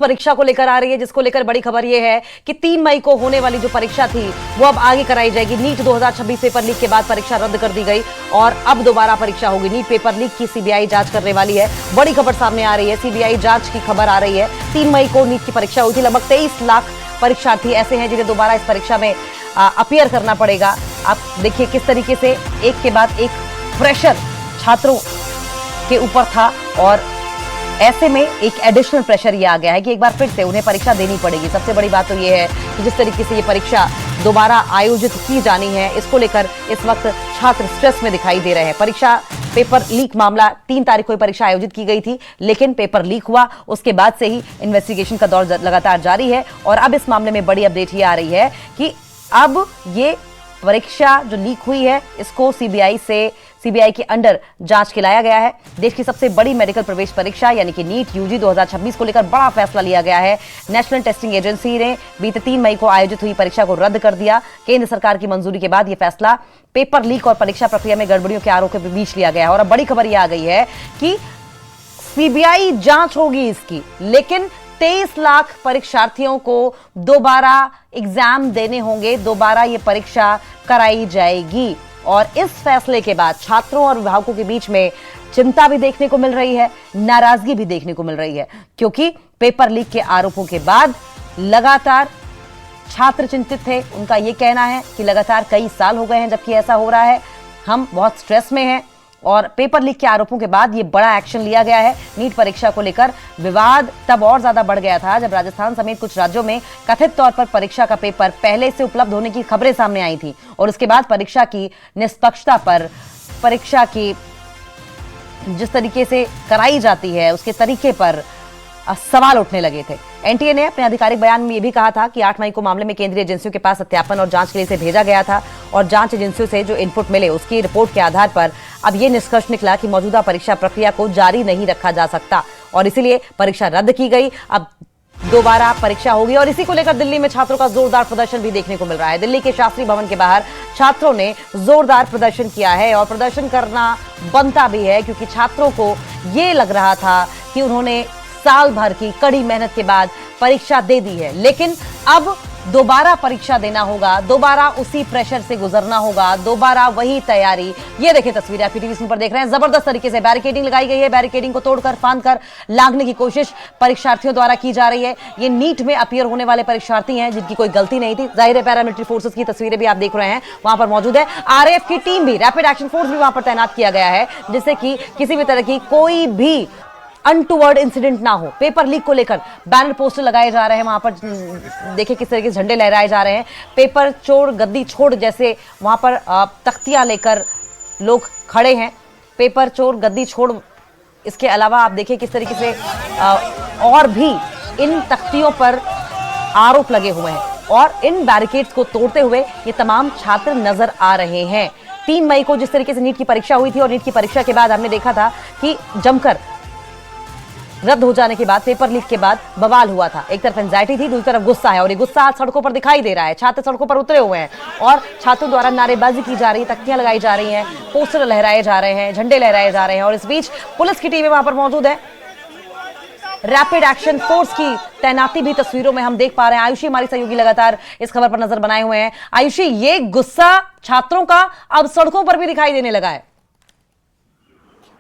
परीक्षा को लेकर आ रही है, जिसको लेकर बड़ी खबर यह है कि 3 मई को होने वाली जो परीक्षा थी वो अब आगे कराई जाएगी। नीट 2026 पेपर लीक के बाद परीक्षा रद्द कर दी गई और अब दोबारा परीक्षा होगी। नीट पेपर लीक की सीबीआई जांच करने वाली है। बड़ी खबर सामने आ रही है, सीबीआई जांच की खबर आ रही है। 3 मई को नीट की परीक्षा हुई थी। लगभग 23 लाख परीक्षार्थी ऐसे हैं जिन्हें दोबारा इस परीक्षा में अपीयर करना पड़ेगा। आप देखिए किस तरीके से एक के बाद एक प्रेशर छात्रों के ऊपर था और ऐसे में एक एडिशनल प्रेशर ये आ गया है कि एक बार फिर से उन्हें परीक्षा देनी पड़ेगी। सबसे बड़ी बात तो ये है कि जिस तरीके से ये परीक्षा दोबारा आयोजित की जानी है, इसको लेकर इस वक्त छात्र स्ट्रेस में दिखाई दे रहे हैं। परीक्षा पेपर लीक मामला 3 तारीख को परीक्षा आयोजित की गई थी, लेकिन पेपर लीक हुआ। उसके बाद से ही इन्वेस्टिगेशन का दौर लगातार जारी है और अब इस मामले में बड़ी अपडेट ये आ रही है कि अब ये परीक्षा जो लीक हुई है इसको सीबीआई के अंडर जांच के लाया गया है। देश की सबसे बड़ी मेडिकल प्रवेश परीक्षा यानी कि नीट यूजी 2026 को लेकर बड़ा फैसला लिया गया है। नेशनल टेस्टिंग एजेंसी ने बीते 3 मई को आयोजित हुई परीक्षा को रद्द कर दिया। केंद्र सरकार की मंजूरी के बाद यह फैसला पेपर लीक और परीक्षा प्रक्रिया में गड़बड़ियों के आरोप के बीच लिया गया है। और अब बड़ी खबर यह आ गई है कि सीबीआई जांच होगी इसकी, लेकिन 23 लाख परीक्षार्थियों को दोबारा एग्जाम देने होंगे, दोबारा ये परीक्षा कराई जाएगी। और इस फैसले के बाद छात्रों और अभिभावकों के बीच में चिंता भी देखने को मिल रही है, नाराजगी भी देखने को मिल रही है, क्योंकि पेपर लीक के आरोपों के बाद लगातार छात्र चिंतित थे। उनका यह कहना है कि लगातार कई साल हो गए हैं जबकि ऐसा हो रहा है, हम बहुत स्ट्रेस में हैं। और पेपर लीक के आरोपों के बाद ये बड़ा एक्शन लिया गया है। नीट परीक्षा को लेकर विवाद तब और ज्यादा बढ़ गया था जब राजस्थान समेत कुछ राज्यों में कथित तौर पर परीक्षा का पेपर पहले से उपलब्ध होने की खबरें सामने आई थी और उसके बाद परीक्षा की निष्पक्षता पर, परीक्षा की जिस तरीके से कराई जाती है उसके तरीके पर सवाल उठने लगे थे। एनटीए ने अपने आधिकारिक बयान में यह भी कहा था कि 8 मई को मामले में केंद्रीय एजेंसियों के पास सत्यापन और जांच के लिए इसे भेजा गया था और जांच एजेंसियों से जो इनपुट मिले उसकी रिपोर्ट के आधार पर अब यह निष्कर्ष निकला कि मौजूदा परीक्षा प्रक्रिया को जारी नहीं रखा जा सकता और इसीलिए परीक्षा रद्द की गई। अब दोबारा परीक्षा होगी और इसी को लेकर दिल्ली में छात्रों का जोरदार प्रदर्शन भी देखने को मिल रहा है। दिल्ली के शास्त्री भवन के बाहर छात्रों ने जोरदार प्रदर्शन किया है और प्रदर्शन करना बनता भी है, क्योंकि छात्रों को यह लग रहा था कि उन्होंने साल भर की कड़ी मेहनत के बाद परीक्षा दे दी है, लेकिन अब दोबारा परीक्षा देना होगा, दोबारा उसी प्रेशर से गुजरना होगा, दोबारा वही तैयारी। ये देखिए तस्वीरें आप टीवी स्क्रीन पर देख रहे हैं। जबरदस्त तरीके से बैरिकेडिंग लगाई गई है। बैरिकेडिंग को तोड़कर फांदकर लांघने की कोशिश परीक्षार्थियों द्वारा की जा रही है। ये नीट में अपीयर होने वाले परीक्षार्थी हैं जिनकी कोई गलती नहीं थी। जाहिर है पैरामिलिट्री फोर्सेस की तस्वीरें भी आप देख रहे हैं, वहां पर मौजूद है। आरएएफ की टीम भी, रैपिड एक्शन फोर्स भी वहां पर तैनात किया गया है, जिससे कि किसी भी तरह की कोई भी अनटूवर्ड इंसिडेंट ना हो। पेपर लीक को लेकर बैनर पोस्टर लगाए जा रहे हैं, वहां पर देखिए किस तरीके से झंडे लहराए जा रहे हैं। पेपर चोर गद्दी छोड़ जैसे वहां पर तख्तियां लेकर लोग खड़े हैं। पेपर चोर गद्दी छोड़, इसके अलावा आप देखिए किस तरीके से और भी इन तख्तियों पर आरोप लगे हुए हैं और इन बैरिकेड्स को तोड़ते हुए ये तमाम छात्र नजर आ रहे हैं। 3 मई को जिस तरीके से नीट की परीक्षा हुई थी और नीट की परीक्षा के बाद हमने देखा था कि जमकर रद्द हो जाने के बाद, पेपर लीक के बाद बवाल हुआ था। एक तरफ एंजाइटी थी, दूसरी तरफ गुस्सा है और ये गुस्सा आज सड़कों पर दिखाई दे रहा है। छात्र सड़कों पर उतरे हुए हैं और छात्रों द्वारा नारेबाजी की जा रही है, तख्तियां लगाई जा रही हैं, पोस्टर लहराए जा रहे हैं, झंडे लहराए जा रहे हैं और इस बीच पुलिस की टीमें वहां पर मौजूद है। रैपिड एक्शन फोर्स की तैनाती भी तस्वीरों में हम देख पा रहे हैं। आयुषी हमारी सहयोगी लगातार इस खबर पर नजर बनाए हुए हैं। आयुषी, ये गुस्सा छात्रों का अब सड़कों पर भी दिखाई देने लगा है।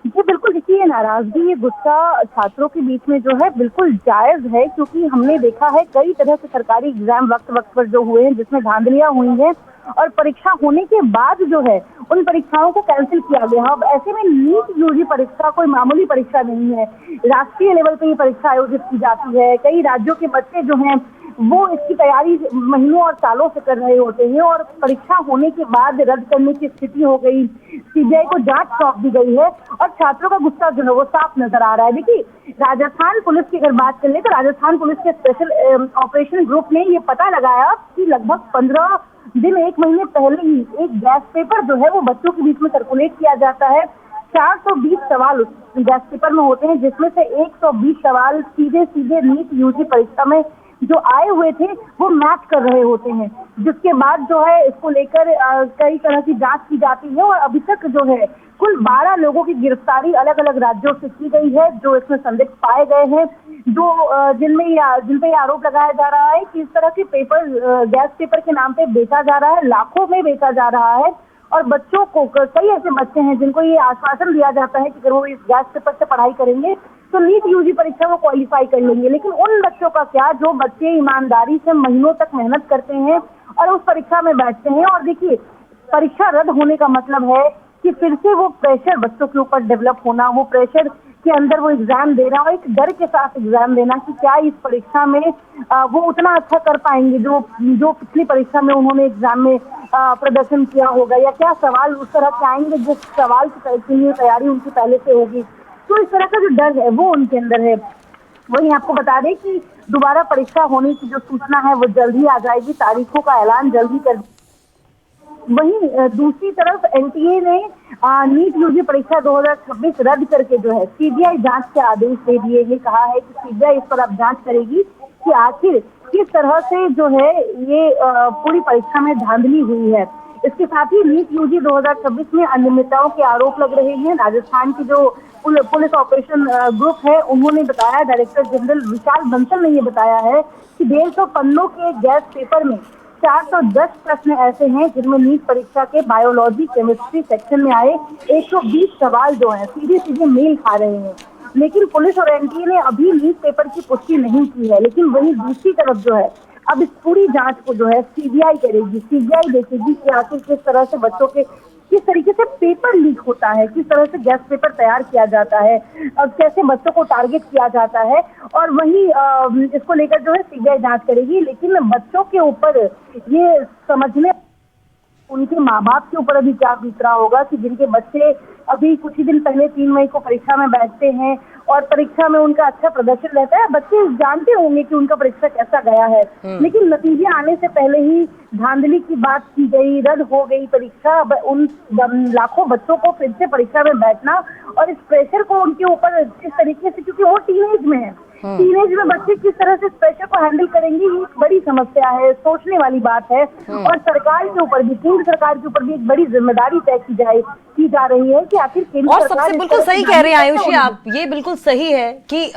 जी बिल्कुल, देखिए ये नाराजगी, ये गुस्सा छात्रों के बीच में जो है बिल्कुल जायज है, क्योंकि हमने देखा है कई तरह से सरकारी एग्जाम वक्त पर जो हुए हैं जिसमें धांधलियां हुई हैं और परीक्षा होने के बाद जो है उन परीक्षाओं को कैंसिल किया गया। अब ऐसे में नीट यूजी परीक्षा कोई मामूली परीक्षा नहीं है, राष्ट्रीय लेवल पे ये परीक्षा आयोजित की जाती है। कई राज्यों के बच्चे जो हैं वो इसकी तैयारी महीनों और सालों से कर रहे होते हैं और परीक्षा होने के बाद रद्द करने की स्थिति हो गई, सीबीआई को जांच सौंप दी गई है और छात्रों का गुस्सा जो है वो साफ नजर आ रहा है। देखिए राजस्थान पुलिस की अगर बात कर ले तो राजस्थान पुलिस के स्पेशल ऑपरेशन ग्रुप ने ये पता लगाया कि लगभग 15 दिन, 1 महीने पहले ही एक गैस पेपर जो है वो बच्चों के बीच में सर्कुलेट किया जाता है। 420 सवाल उस गैस पेपर में होते हैं, जिसमें से 120 सवाल सीधे नीट यूजी परीक्षा में जो आए हुए थे वो मैच कर रहे होते हैं, जिसके बाद जो है इसको लेकर कई तरह की जांच की जाती है और अभी तक जो है कुल 12 लोगों की गिरफ्तारी अलग अलग राज्यों से की गई है, जो इसमें संदिग्ध पाए गए हैं, जो जिन पे आरोप लगाया जा रहा है कि इस तरह के पेपर गैस पेपर के नाम पे बेचा जा रहा है, लाखों में बेचा जा रहा है। और बच्चों को, कई ऐसे बच्चे हैं जिनको ये आश्वासन दिया जाता है कि अगर वो इस गैस पेपर से पढ़ाई करेंगे तो नीट यूजी परीक्षा को क्वालिफाई कर लेंगे, लेकिन उन बच्चों का क्या जो बच्चे ईमानदारी से महीनों तक मेहनत करते हैं और उस परीक्षा में बैठते हैं। और देखिए, परीक्षा रद्द होने का मतलब है कि फिर से वो प्रेशर बच्चों के ऊपर डेवलप होना, वो प्रेशर के अंदर वो एग्जाम देना और एक डर के साथ एग्जाम देना कि क्या इस परीक्षा में वो उतना अच्छा कर पाएंगे जो पिछली परीक्षा में उन्होंने एग्जाम में प्रदर्शन किया होगा, या क्या सवाल उस तरह के आएंगे जिस सवाल के लिए तैयारी उनकी पहले से होगी। तो इस तरह का जो डर है वो उनके अंदर है। वहीं आपको बता दें कि दोबारा परीक्षा होने की जो सूचना है वो जल्द ही आ जाएगी, तारीखों का ऐलान जल्द ही कर। वहीं दूसरी तरफ एनटीए ने नीट यूजी परीक्षा 2026 रद्द करके जो है सीबीआई जांच के आदेश दे दिए हैं। कहा है कि सीबीआई इस पर अब जांच करेगी कि आखिर किस तरह से जो है ये पूरी परीक्षा में धांधली हुई है। इसके साथ ही नीट यूजी 2026 में अनियमितताओं के आरोप लग रहे हैं। राजस्थान की जो पुलिस ऑपरेशन ग्रुप है उन्होंने बताया, डायरेक्टर जनरल विशाल बंसल ने ये बताया है कि 150 पन्नों के गैस पेपर में 410 प्रश्न ऐसे हैं जिनमें नीट परीक्षा के बायोलॉजी केमिस्ट्री सेक्शन में आए 120 सवाल जो हैं सीधे सीधे मेल खा रहे हैं। लेकिन पुलिस और एनटीए ने अभी नीट पेपर की पुष्टि नहीं की है। लेकिन वहीं दूसरी तरफ जो है अब इस पूरी जांच को जो है सीबीआई करेगी। सीबीआई देखेगी कि आखिर किस तरह से बच्चों के किस तरीके से पेपर लीक होता है, किस तरह से गैस पेपर तैयार किया जाता है, कैसे बच्चों को टारगेट किया जाता है। और वहीं इसको लेकर जो है सीबीआई जांच करेगी। लेकिन बच्चों के ऊपर ये समझने, उनके माँ बाप के ऊपर अभी क्या बीत रहा होगा कि जिनके बच्चे अभी कुछ ही दिन पहले 3 मई को परीक्षा में बैठते हैं और परीक्षा में उनका अच्छा प्रदर्शन रहता है। बच्चे जानते होंगे कि उनका परीक्षा कैसा गया है, लेकिन नतीजे आने से पहले ही धांधली की बात की गई, रद्द हो गई परीक्षा। उन लाखों बच्चों को फिर से परीक्षा में बैठना और इस प्रेशर को उनके ऊपर इस तरीके से, क्योंकि वो टीनेज में है, टीनेज में बच्चे किस तरह से इस प्रेशर को हैंडल करेंगे, ये एक बड़ी समस्या है, सोचने वाली बात है। और सरकार के ऊपर भी, केंद्र सरकार के ऊपर भी एक बड़ी जिम्मेदारी तय की जा रही है कि आखिर केंद्र और सरकार सबसे बिल्कुल सही कह रहे हैं आयुषी आप, ये बिल्कुल सही है कि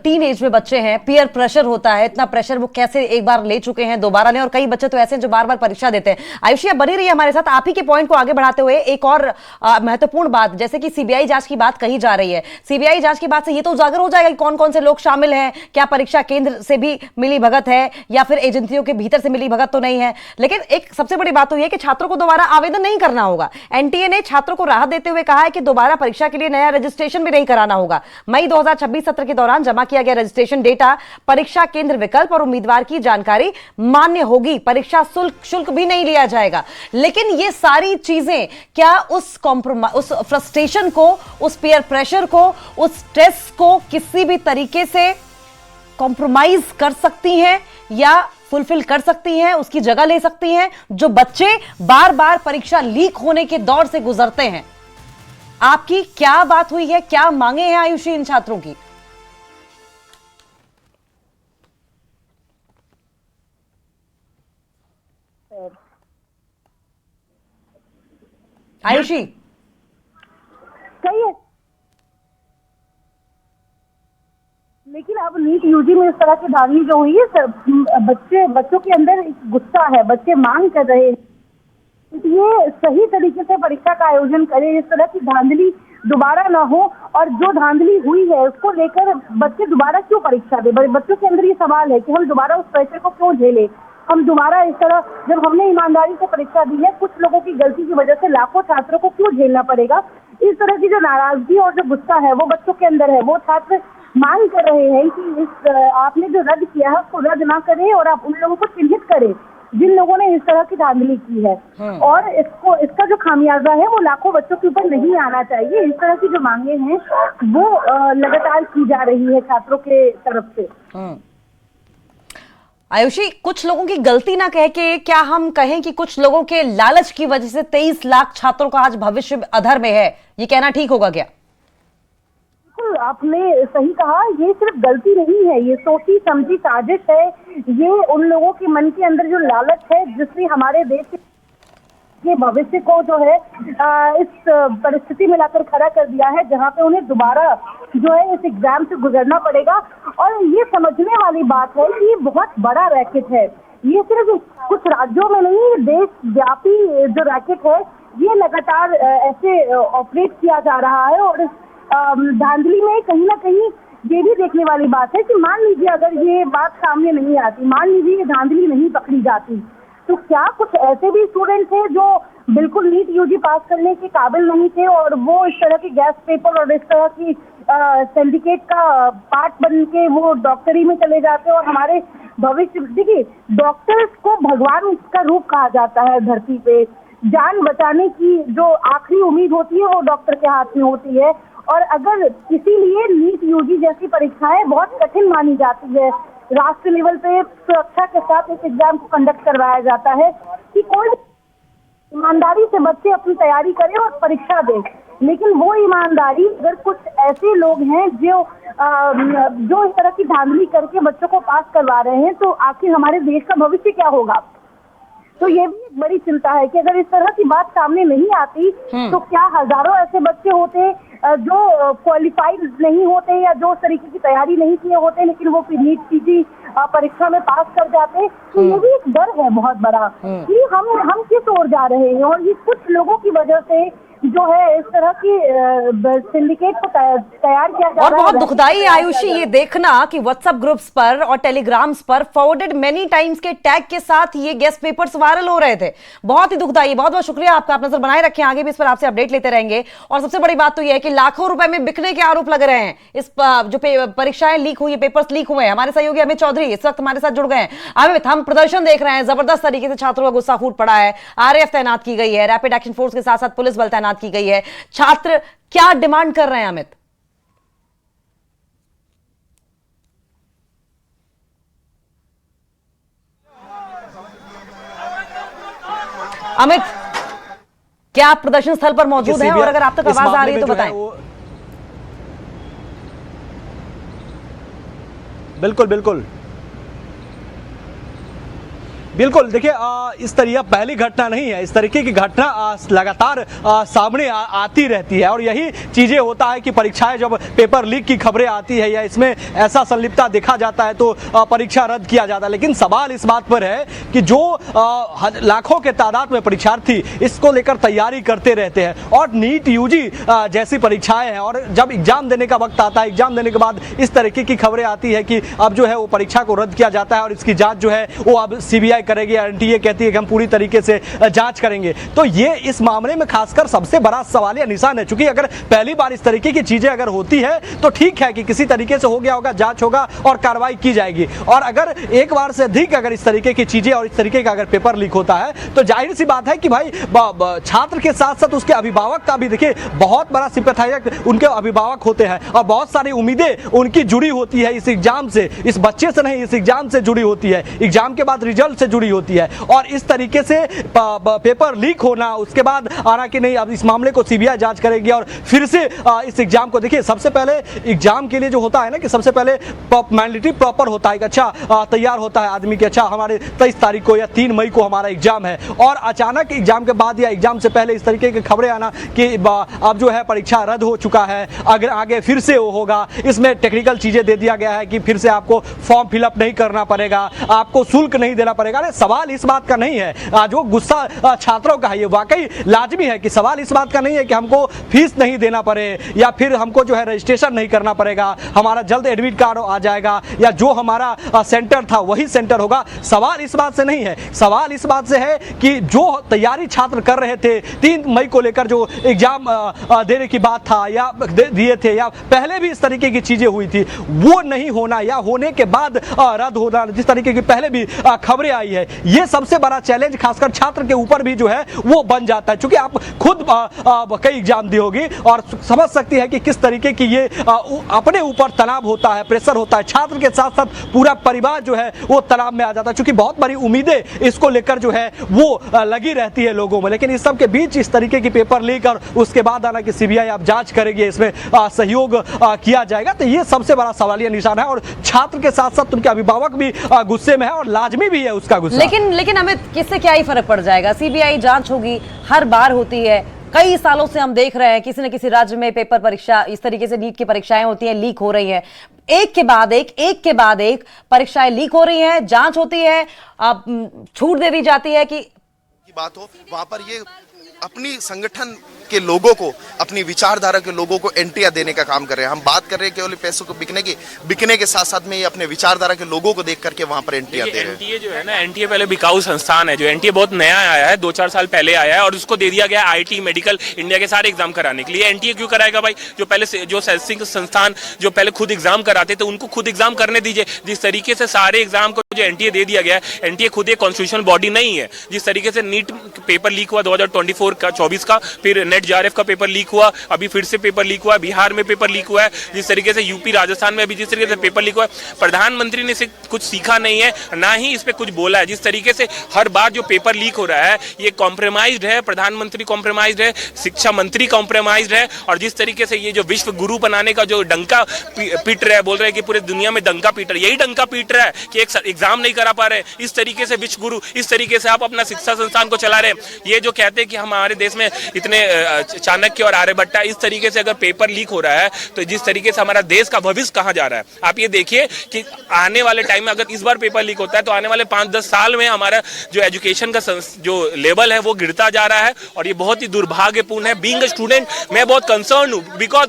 टीन एज में बच्चे हैं, पीयर प्रेशर होता है, इतना प्रेशर वो कैसे एक बार ले चुके हैं, दोबारा लें। और कई बच्चे तो ऐसे हैं जो बार बार परीक्षा देते हैं। आयुषी आप बनी रही है हमारे साथ। आप ही के पॉइंट को आगे बढ़ाते हुए एक और महत्वपूर्ण बात, जैसे कि सीबीआई जांच की बात कही जा रही है, सीबीआई जांच की बात से ये तो उजागर हो जाएगा कि कौन कौन से लोग शामिल हैं, क्या परीक्षा केंद्र से भी मिली भगत है या फिर एजेंसियों के भीतर से मिली भगत तो नहीं है। लेकिन एक सबसे बड़ी बात तो यह कि छात्रों को दोबारा आवेदन नहीं करना होगा। एनटीए ने छात्रों को राहत देते हुए कहा है कि दोबारा परीक्षा के लिए नया रजिस्ट्रेशन भी नहीं कराना होगा। मई 2026 सत्र के दौरान जमा किया गया रजिस्ट्रेशन डेटा, परीक्षा केंद्र विकल्प और उम्मीदवार की जानकारी मान्य होगी। परीक्षा शुल्क भी नहीं लिया जाएगा। लेकिन ये सारी चीजें क्या उस फ्रस्ट्रेशन को, उस पीयर प्रेशर को, उस स्ट्रेस को किसी भी तरीके से कॉम्प्रोमाइज कर सकती हैं या फुलफिल कर सकती हैं, उसकी जगह ले सकती हैं, जो बच्चे बार बार परीक्षा लीक होने के दौर से गुजरते हैं? आपकी क्या बात हुई है, क्या मांगे हैं आयुषी इन छात्रों की? आयुषी सही है, लेकिन अब नीट यूजी में इस तरह की धांधली जो हुई है, बच्चों के अंदर एक गुस्सा है, बच्चे मांग कर रहे हैं ये सही तरीके से परीक्षा का आयोजन करें, इस तरह की धांधली दोबारा ना हो। और जो धांधली हुई है उसको लेकर बच्चे दोबारा क्यों परीक्षा दे, बच्चों के अंदर ये सवाल है कि हम दोबारा उस प्रेशर को क्यों झेले, हम दोबारा इस तरह, जब हमने ईमानदारी से परीक्षा दी है, कुछ लोगों की गलती की वजह से लाखों छात्रों को क्यों झेलना पड़ेगा। इस तरह की जो नाराजगी और जो गुस्सा है वो बच्चों के अंदर है। वो छात्र मांग कर रहे हैं कि आपने जो रद्द किया है उसको रद्द ना करें और आप उन लोगों को चिन्हित करें जिन लोगों ने इस तरह की धांधली की है। और इसका जो खामियाजा है वो लाखों बच्चों के ऊपर नहीं आना चाहिए। इस तरह की जो मांगे हैं वो लगातार की जा रही है छात्रों के तरफ से। आयुषी, कुछ लोगों की गलती ना कह के क्या हम कहें कि कुछ लोगों के लालच की वजह से 23 लाख छात्रों का आज भविष्य अधर में है, ये कहना ठीक होगा क्या? बिल्कुल आपने सही कहा, ये सिर्फ गलती नहीं है, ये सोची समझी साजिश है। ये उन लोगों के मन के अंदर जो लालच है जिसने हमारे देश के भविष्य को जो है इस परिस्थिति में लाकर खड़ा कर दिया है, जहां पे उन्हें दोबारा जो है इस एग्जाम से गुजरना पड़ेगा। और ये समझने वाली बात है कि ये बहुत बड़ा रैकेट है, ये सिर्फ कुछ राज्यों में नहीं, देशव्यापी जो रैकेट है ये लगातार ऐसे ऑपरेट किया जा रहा है। और धांधली में कहीं ना कहीं ये भी देखने वाली बात है कि मान लीजिए अगर ये बात सामने नहीं आती, मान लीजिए ये धांधली नहीं पकड़ी जाती, तो क्या कुछ ऐसे भी स्टूडेंट थे जो बिल्कुल नीट यूजी पास करने के काबिल नहीं थे और वो इस तरह के गैस पेपर और इस तरह की सिंडिकेट का पार्ट बन के वो डॉक्टरी में चले जाते और हमारे भविष्य, देखिए डॉक्टर्स को भगवान का रूप कहा जाता है धरती पे। जान बचाने की जो आखिरी उम्मीद होती है वो डॉक्टर के हाथ में होती है। और अगर इसीलिए नीट यूजी जैसी परीक्षाएं बहुत कठिन मानी जाती है, राष्ट्र लेवल पे सुरक्षा के साथ इस एग्जाम को कंडक्ट करवाया जाता है कि कोई ईमानदारी से बच्चे अपनी तैयारी करें और परीक्षा दें। लेकिन वो ईमानदारी अगर कुछ ऐसे लोग हैं जो इस तरह की धांधली करके बच्चों को पास करवा रहे हैं, तो आखिर हमारे देश का भविष्य क्या होगा। तो ये भी एक बड़ी चिंता है कि अगर इस तरह की बात सामने नहीं आती तो क्या हजारों ऐसे बच्चे होते जो क्वालिफाइड नहीं होते या जो उस तरीके की तैयारी नहीं किए होते, लेकिन वो फिर नीट पीजी परीक्षा में पास कर जाते। तो ये भी एक डर है बहुत बड़ा कि हम किस ओर जा रहे हैं। और ये कुछ लोगों की वजह से जो है इस तरह की सिंडिकेट को तैयार किया जा रहा है। और बहुत दुखदाई आयुषी ये देखना कि व्हाट्सएप ग्रुप्स पर और टेलीग्राम्स पर फॉरवर्डेड मेनी टाइम्स के टैग के साथ ये गेस्ट पेपर्स वायरल हो रहे थे। बहुत ही दुखदाई। बहुत बहुत शुक्रिया आपका, आप नजर बनाए रखें, आगे भी इस पर आपसे अपडेट लेते रहेंगे। और सबसे बड़ी बात तो यह है कि लाखों रुपए में बिकने के आरोप लग रहे हैं। इस जो परीक्षाएं लीक हुई, पेपर्स लीक हुए हैं। हमारे सहयोगी अमित चौधरी इस वक्त हमारे साथ जुड़ गए हैं। अमित, हम प्रदर्शन देख रहे हैं, जबरदस्त तरीके से छात्रों का गुस्सा फूट पड़ा है, आरएएफ तैनात की गई है, रैपिड एक्शन फोर्स के साथ साथ पुलिस बल तैनात की गई है। छात्र क्या डिमांड कर रहे हैं अमित? अमित, क्या आप प्रदर्शन स्थल पर मौजूद हैं और अगर आप तक आवाज आ रही है तो बताएं। बिल्कुल बिल्कुल बिल्कुल, देखिए इस तरह पहली घटना नहीं है, इस तरीके की घटना लगातार सामने आती रहती है। और यही चीजें होता है कि परीक्षाएं जब पेपर लीक की खबरें आती है या इसमें ऐसा संलिप्तता देखा जाता है तो परीक्षा रद्द किया जाता है। लेकिन सवाल इस बात पर है कि जो लाखों के तादाद में परीक्षार्थी इसको लेकर तैयारी करते रहते हैं और नीट यूजी जैसी परीक्षाएं हैं, और जब एग्जाम देने का वक्त आता है, एग्जाम देने के बाद इस तरीके की खबरें आती है कि अब जो है वो परीक्षा को रद्द किया जाता है और इसकी जांच जो है वो अब सीबीआई करेगी, एनटीए कहती है कि हम पूरी तरीके से जांच करेंगे। तो ये इस मामले में खासकर सबसे बड़ा सवालिया निशान है। चूंकि अगर पहली बार इस तरीके की चीजें अगर होती है तो ठीक है कि किसी तरीके से हो गया होगा, जांच होगा और कार्रवाई की जाएगी। और अगर एक बार से अधिक अगर इस तरीके की चीजें और इस तरीके का अगर पेपर लीक होता है तो जाहिर सी बात है कि भाई छात्र के साथ साथ उसके अभिभावक का भी देखिए बहुत बड़ा सिंपैथाइजर उनके अभिभावक होते हैं और बहुत सारी उम्मीदें उनकी जुड़ी होती है इस एग्जाम से, इस बच्चे से नहीं, इस एग्जाम से जुड़ी होती है, एग्जाम के बाद रिजल्ट से जुड़ी होती है। और इस तरीके से पेपर लीक होना, उसके बाद आना कि नहीं अब इस मामले को सीबीआई जांच करेगी और फिर से इस एग्जाम को, देखिए सबसे पहले एग्जाम के लिए जो होता है ना कि सबसे पहले मैंडेटरी प्रॉपर होता है, अच्छा तैयार होता है आदमी के, अच्छा हमारे 23 तारीख को या 3 मई को हमारा एग्जाम है। और अचानक एग्जाम के बाद या एग्जाम से पहले इस तरीके की खबरें आना कि अब जो है परीक्षा रद्द हो चुका है, अगर आगे फिर से वो होगा, इसमें टेक्निकल चीजें दे दिया गया है कि फिर से आपको फॉर्म फिलअप नहीं करना पड़ेगा, आपको शुल्क नहीं देना पड़ेगा। अरे सवाल इस बात का नहीं है, जो गुस्सा छात्रों का है ये वाकई लाजमी है कि सवाल इस बात का नहीं है कि हमको फीस नहीं देना पड़े या फिर हमको जो है रजिस्ट्रेशन नहीं करना पड़ेगा, हमारा जल्द एडमिट कार्ड आ जाएगा या जो हमारा सेंटर था वही सेंटर होगा। सवाल इस बात से नहीं है, सवाल इस बात से है कि जो तैयारी छात्र कर रहे थे 3 मई को लेकर जो एग्जाम देने की बात था या दिए थे या पहले भी इस तरीके की चीजें हुई थी, वो नहीं होना या होने के बाद रद्द होना, जिस तरीके की पहले भी खबरें आई है। ये सबसे बड़ा चैलेंज खासकर छात्र के ऊपर भी जो है वो बन जाता है, क्योंकि आप खुद कई एग्जाम दी होगी और समझ सकती है कि किस तरीके की ये अपने ऊपर तनाव होता है, प्रेशर होता है। छात्र के साथ साथ पूरा परिवार जो है वो तनाव में आ जाता है, क्योंकि बहुत बड़ी उम्मीदें इसको लेकर जो है वो लगी रहती है लोगों में। लेकिन इस सब के बीच इस तरीके की पेपर लीक और उसके बाद आना कि सीबीआई अब जांच करेगी, इसमें सहयोग किया जाएगा, तो ये सबसे बड़ा सवालिया निशान है। और छात्र के साथ साथ उनके अभिभावक भी गुस्से में है और लाजमी भी है उसका गुस्सा। लेकिन हमें किससे क्या ही फर्क पड़ जाएगा? सीबीआई जांच होगी, हर बार होती है। कई सालों से हम देख रहे हैं किसी न किसी राज्य में पेपर परीक्षा इस तरीके से नीट की परीक्षाएं होती हैं, लीक हो रही हैं, एक के बाद एक परीक्षाएं लीक हो रही हैं, जांच होती है, छूट दे दी जाती है कि बात हो वहां पर ये अपनी संगठन के लोगों को, अपनी विचारधारा के लोगों को एंट्रियां देने का काम कर रहे हैं। हम बात कर रहे हैं केवल पैसों को बिकने के साथ साथ में ये अपने विचारधारा के लोगों को देख करके वहां पर एंट्रियां दे रहे हैं। एनटीए जो है ना, एनटीए पहले बिकाऊ संस्थान है। जो एनटीए बहुत नया आया है, 2-4 साल पहले आया है और उसको दे दिया गया आईटी मेडिकल इंडिया के सारे एग्जाम कराने के लिए। एनटीए क्यों कराएगा भाई? जो पहले जो शैक्षिक संस्थान जो पहले खुद एग्जाम कराते थे उनको खुद एग्जाम करने दीजिए। जिस तरीके से सारे एग्जाम को जो एनटीए दे दिया गया है, एनटीए खुद एक कॉन्स्टिट्यूशनल बॉडी नहीं है। जिस तरीके से नीट पेपर लीक हुआ 2024 का 24 का, फिर नेट जेआरएफ का पेपर लीक हुआ, अभी फिर से पेपर लीक हुआ, बिहार में पेपर लीक हुआ है, जिस तरीके से यूपी राजस्थान में अभी जिस तरीके से पेपर लीक हुआ है, प्रधानमंत्री ने इसे कुछ सीखा नहीं है, ना ही इस पे कुछ बोला है। जिस तरीके से हर बार जो पेपर लीक हो रहा है ये कॉम्प्रोमाइज्ड है, प्रधानमंत्री कॉम्प्रोमाइज्ड है, शिक्षा मंत्री कॉम्प्रोमाइज्ड है। और जिस तरीके से ये जो विश्व गुरु बनाने का जो डंका पीट रहा है, बोल रहे हैं कि पूरे दुनिया में डंका पीट रहा है, यही डंका पीट रहा है कि एक एग्जाम नहीं करा पा रहे। इस तरीके से विश्व गुरु, इस तरीके से आप अपना शिक्षा संस्थान को चला रहे हैं। ये जो कहते हैं कि हमारे देश में इतने चाणक्य और आर्यभट्टा, इस तरीके से अगर पेपर लीक हो रहा है तो जिस तरीके से हमारा देश का भविष्य कहां जा रहा है आप ये देखिए कि आने वाले टाइम में अगर इस बार पेपर लीक होता है तो आने वाले 5-10 साल में हमारा जो एजुकेशन का जो लेवल है वो गिरता जा रहा है। और ये बहुत ही दुर्भाग्यपूर्ण है। बीइंग अ स्टूडेंट मैं बहुत कंसर्न हूं, बिकॉज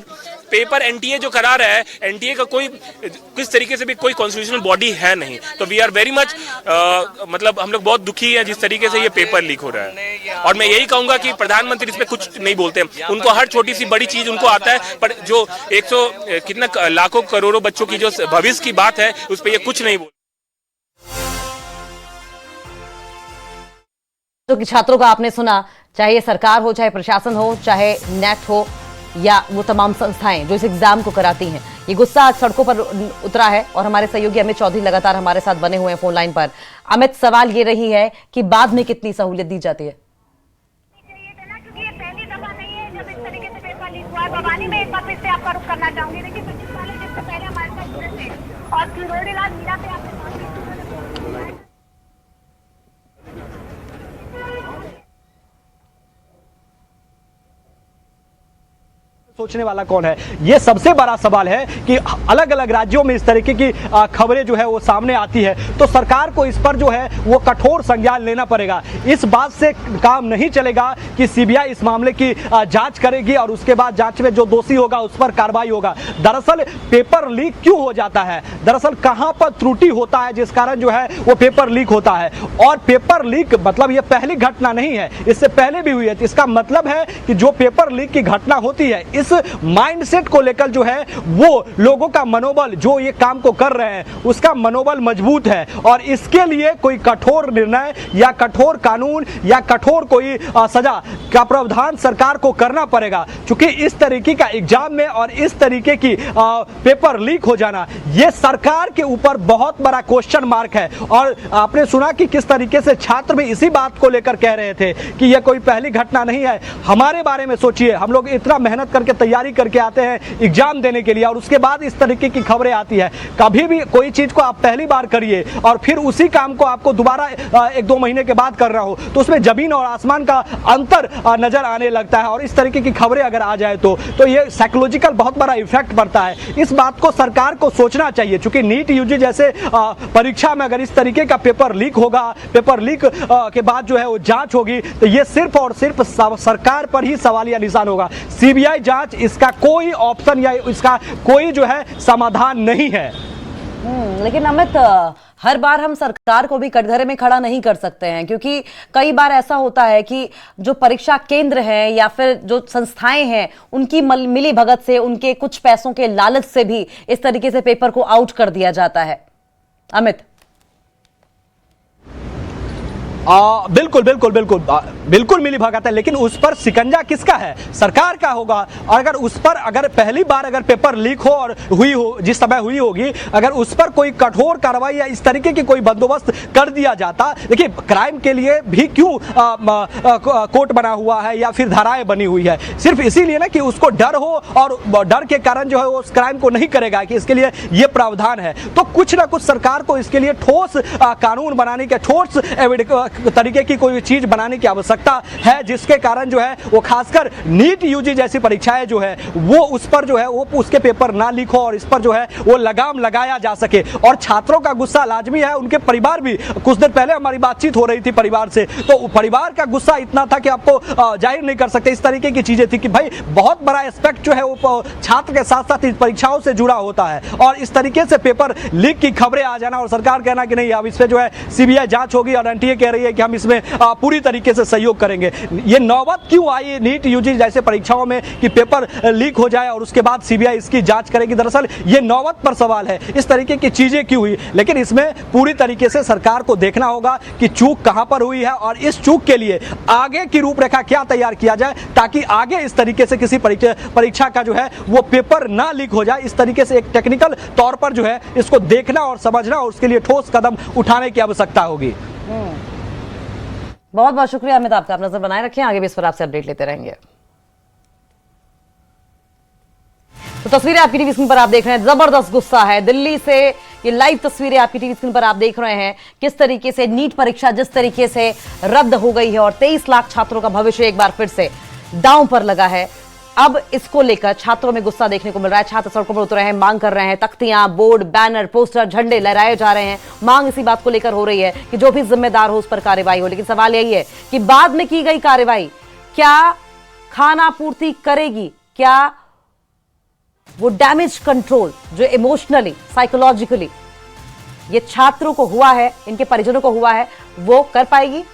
पेपर एनटीए जो करा रहा है, एनटीए का कोई किस तरीके से भी कोई कॉन्स्टिट्यूशनल बॉडी है नहीं। तो वी आर वेरी मच मतलब हम लोग बहुत दुखी हैं जिस तरीके से ये पेपर लीक हो रहा है। और मैं यही कहूंगा कि प्रधानमंत्री इस पे कुछ नहीं बोलते, उनको हर छोटी सी बड़ी चीज उनको आता है, पर जो 100 कितना लाखों करोड़ों बच्चों की जो भविष्य की बात है उस पर ये कुछ नहीं बोलते। जो कि छात्रों का आपने सुना, चाहे ये सरकार हो, चाहे प्रशासन हो, चाहे नेट हो या वो तमाम संस्थाएं जो इस एग्जाम को कराती हैं, ये गुस्सा आज सड़कों पर उतरा है। और हमारे सहयोगी अमित चौधरी लगातार हमारे साथ बने हुए हैं फोन लाइन पर। अमित, सवाल ये रही है कि बाद में कितनी सहूलियत दी जाती है? भवानी में एक बार फिर से आपका रुख करना चाहूंगी। देखिए 25 साल जिससे पहले हमारे साथ जुड़े थे और किरोड़ीलाल मीरा पे आपने सोचने वाला कौन है? ये सबसे बड़ा सवाल है कि अलग अलग राज्यों में इस तरीके की खबरें जो है वो सामने आती है, तो सरकार को इस पर जो है वो कठोर संज्ञान लेना पड़ेगा। इस बात से काम नहीं चलेगा कि सीबीआई इस मामले की जांच करेगी और उसके बाद जांच में जो दोषी होगा उस पर कार्रवाई होगा। दरअसल पेपर लीक क्यों हो जाता है, दरअसल कहां पर त्रुटि होता है जिस कारण जो है वो पेपर लीक होता है। और पेपर लीक मतलब ये पहली घटना नहीं है, इससे पहले भी हुई है। इसका मतलब है कि जो पेपर लीक की घटना होती है, इस माइंडसेट को लेकर जो है वो लोगों का मनोबल, जो ये काम को कर रहे हैं उसका मनोबल मजबूत है। और इसके लिए कोई कठोर निर्णय या कठोर कानून या कठोर कोई सजा का प्रावधान सरकार को करना पड़ेगा, क्योंकि इस तरीके का एग्जाम में और इस तरीके की पेपर लीक हो जाना ये सरकार के ऊपर बहुत बड़ा क्वेश्चन मार्क है। और आपने सुना कि किस तरीके से छात्र भी इसी बात को लेकर कह रहे थे कि यह कोई पहली घटना नहीं है। हमारे बारे में सोचिए, हम लोग इतना मेहनत करके तैयारी करके आते हैं एग्जाम देने के लिए और उसके बाद इस तरीके की खबरें आती है। कभी भी कोई चीज को आप पहली बार करिए और फिर उसी काम को आपको दोबारा 1-2 महीने के बाद कर रहा हो तो उसमें जमीन और आसमान का अंतर नजर आने लगता है। और इस तरीके की खबरें अगर आ जाए तो ये साइकोलॉजिकल बहुत बड़ा इफेक्ट पड़ता है। इस बात को सरकार को सोचना चाहिए, क्योंकि नीट यूजी जैसे परीक्षा में अगर इस तरीके का पेपर लीक होगा, पेपर लीक के बाद जो है वो जांच होगी, तो ये सिर्फ और सिर्फ सरकार पर ही सवालिया निशान होगा। सीबीआई जांच इसका कोई ऑप्शन या इसका कोई जो है समाधान नहीं है। लेकिन अमित, हर बार हम सरकार को भी कटघरे में खड़ा नहीं कर सकते हैं, क्योंकि कई बार ऐसा होता है कि जो परीक्षा केंद्र हैं या फिर जो संस्थाएं हैं उनकी मिली भगत से, उनके कुछ पैसों के लालच से भी इस तरीके से पेपर को आउट कर दिया जाता है। अमित, बिल्कुल बिल्कुल बिल्कुल बिल्कुल मिली भगत है, लेकिन उस पर शिकंजा किसका है? सरकार का होगा। और अगर उस पर अगर पहली बार अगर पेपर लीक हो और हुई हो जिस समय हुई होगी, अगर उस पर कोई कठोर कार्रवाई या इस तरीके की कोई बंदोबस्त कर दिया जाता, देखिए क्राइम के लिए भी क्यों कोर्ट बना हुआ है या फिर धाराएं बनी हुई है, सिर्फ इसीलिए ना कि उसको डर हो और डर के कारण जो है वो उस क्राइम को नहीं करेगा, कि इसके लिए ये प्रावधान है। तो कुछ ना कुछ सरकार को इसके लिए ठोस कानून बनाने के, ठोस तरीके की कोई चीज बनाने की आवश्यकता है, जिसके कारण जो है वो खासकर नीट यूजी जैसी परीक्षाएं जो है वो उस पर जो है वो उसके पेपर ना लीक हो और इस पर जो है वो लगाम लगाया जा सके। और छात्रों का गुस्सा लाजमी है, उनके परिवार भी, कुछ देर पहले हमारी बातचीत हो रही थी परिवार से, तो परिवार का गुस्सा इतना था कि आपको जाहिर नहीं कर सकते। इस तरीके की चीजें थी कि भाई बहुत बड़ा एस्पेक्ट जो है वो छात्र के साथ साथ परीक्षाओं से जुड़ा होता है, और इस तरीके से पेपर लीक की खबरें आ जाना और सरकार कहना कि नहीं अब इस पे जो है सीबीआई जांच होगी और एनटीए कह रही है कि हम इसमें पूरी तरीके से सहयोग करेंगे। ये नौबत क्यों आई नीट यूजी जैसे परीक्षाओं में कि पेपर लीक हो जाए और उसके बाद सीबीआई इसकी जांच करेगी? दरअसल ये नौबत पर सवाल है, इस तरीके की चीजें क्यों हुई। लेकिन इसमें पूरी तरीके से सरकार को देखना होगा कि चूक कहां पर हुई है और इस चूक के लिए आगे की रूपरेखा क्या तैयार किया जाए, ताकि आगे इस तरीके से किसी परीक्षा का जो है वो पेपर ना लीक हो जाए। इस तरीके से एक टेक्निकल तौर पर जो है इसको देखना और समझना और उसके लिए ठोस कदम उठाने की आवश्यकता होगी। बहुत बहुत शुक्रिया अमित, आपका आप नजर बनाए रखें, आगे भी इस पर आपसे अपडेट लेते रहेंगे। तो तस्वीरें आपकी टीवी स्क्रीन पर आप देख रहे हैं, जबरदस्त गुस्सा है दिल्ली से। ये लाइव तस्वीरें आपकी टीवी स्क्रीन पर आप देख रहे हैं, किस तरीके से नीट परीक्षा जिस तरीके से रद्द हो गई है और 23 लाख छात्रों का भविष्य एक बार फिर से दांव पर लगा है। अब इसको लेकर छात्रों में गुस्सा देखने को मिल रहा है, छात्र सड़कों पर उतरे हैं, मांग कर रहे हैं, तख्तियां, बोर्ड, बैनर, पोस्टर, झंडे लहराए जा रहे हैं। मांग इसी बात को लेकर हो रही है कि जो भी जिम्मेदार हो उस पर कार्रवाई हो। लेकिन सवाल यही है कि बाद में की गई कार्रवाई क्या खाना पूर्ति करेगी? क्या वो डैमेज कंट्रोल जो इमोशनली, साइकोलॉजिकली ये छात्रों को हुआ है, इनके परिजनों को हुआ है, वो कर पाएगी?